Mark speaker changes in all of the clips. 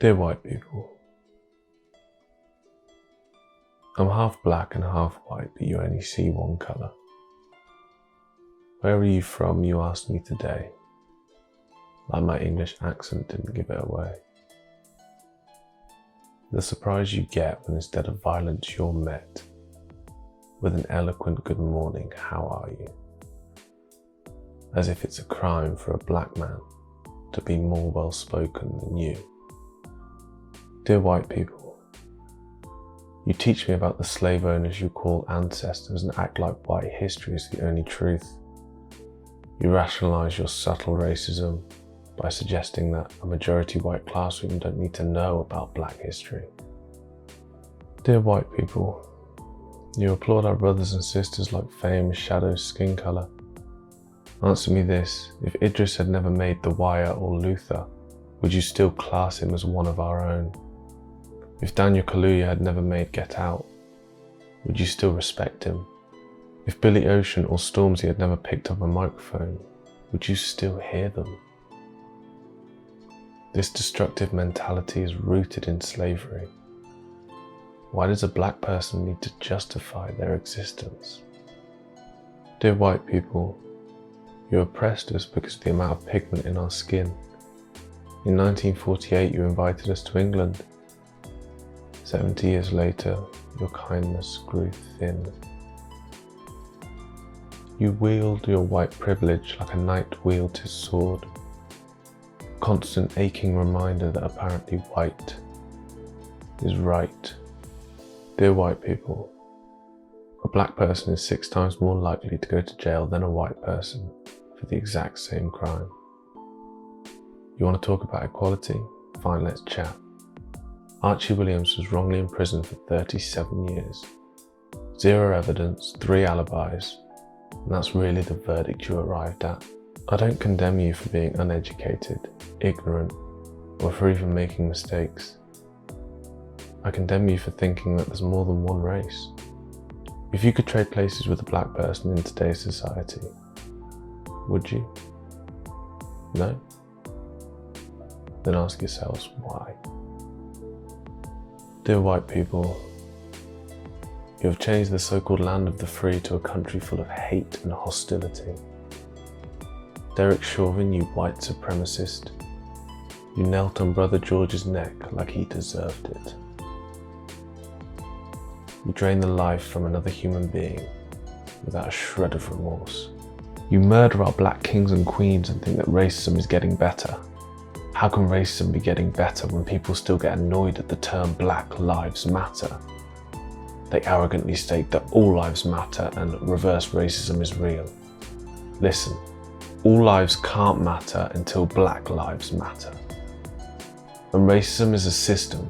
Speaker 1: Dear white people, I'm half black and half white, but you only see one colour. Where are you from, you asked me today, like my English accent didn't give it away. The surprise you get when instead of violence you're met with an eloquent good morning, how are you? As if it's a crime for a black man to be more well spoken than you. Dear white people, you teach me about the slave owners you call ancestors and act like white history is the only truth. You rationalise your subtle racism by suggesting that a majority white classroom don't need to know about black history. Dear white people, you applaud our brothers and sisters like fame, shadow, skin colour. Answer me this, if Idris had never made The Wire or Luther, would you still class him as one of our own? If Daniel Kaluuya had never made Get Out, would you still respect him? If Billy Ocean or Stormzy had never picked up a microphone, would you still hear them? This destructive mentality is rooted in slavery. Why does a black person need to justify their existence? Dear white people, you oppressed us because of the amount of pigment in our skin. In 1948, you invited us to England. 70 years later, your kindness grew thin. You wield your white privilege like a knight wields his sword. Constant aching reminder that apparently white is right. Dear white people, a black person is 6 times more likely to go to jail than a white person for the exact same crime. You want to talk about equality? Fine, let's chat. Archie Williams was wrongly imprisoned for 37 years. 0 evidence, 3 alibis, and that's really the verdict you arrived at. I don't condemn you for being uneducated, ignorant, or for even making mistakes. I condemn you for thinking that there's more than one race. If you could trade places with a black person in today's society, would you? No? Then ask yourselves why. Dear white people, you have changed the so-called land of the free to a country full of hate and hostility. Derek Chauvin, you white supremacist, you knelt on Brother George's neck like he deserved it. You drain the life from another human being without a shred of remorse. You murder our black kings and queens and think that racism is getting better. How can racism be getting better when people still get annoyed at the term Black Lives Matter? They arrogantly state that all lives matter and reverse racism is real. Listen, all lives can't matter until black lives matter. And racism is a system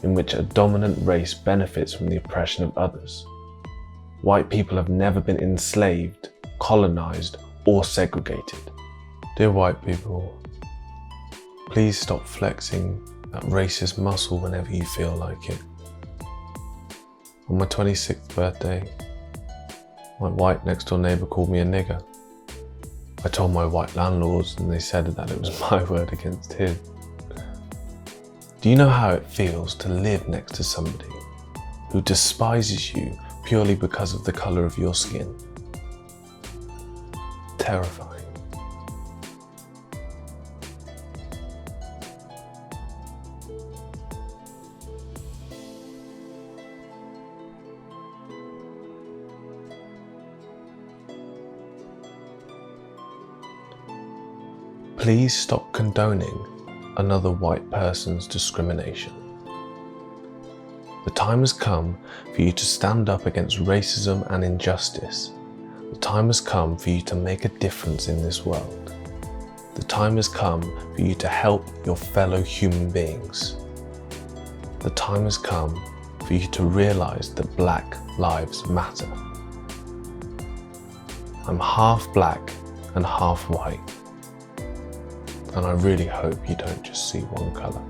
Speaker 1: in which a dominant race benefits from the oppression of others. White people have never been enslaved, colonized, or segregated. Dear white people, please stop flexing that racist muscle whenever you feel like it. On my 26th birthday, my white next door neighbour called me a nigger. I told my white landlords and they said that it was my word against his. Do you know how it feels to live next to somebody who despises you purely because of the colour of your skin? Terrifying. Please stop condoning another white person's discrimination. The time has come for you to stand up against racism and injustice. The time has come for you to make a difference in this world. The time has come for you to help your fellow human beings. The time has come for you to realise that Black Lives Matter. I'm half black and half white, and I really hope you don't just see one colour.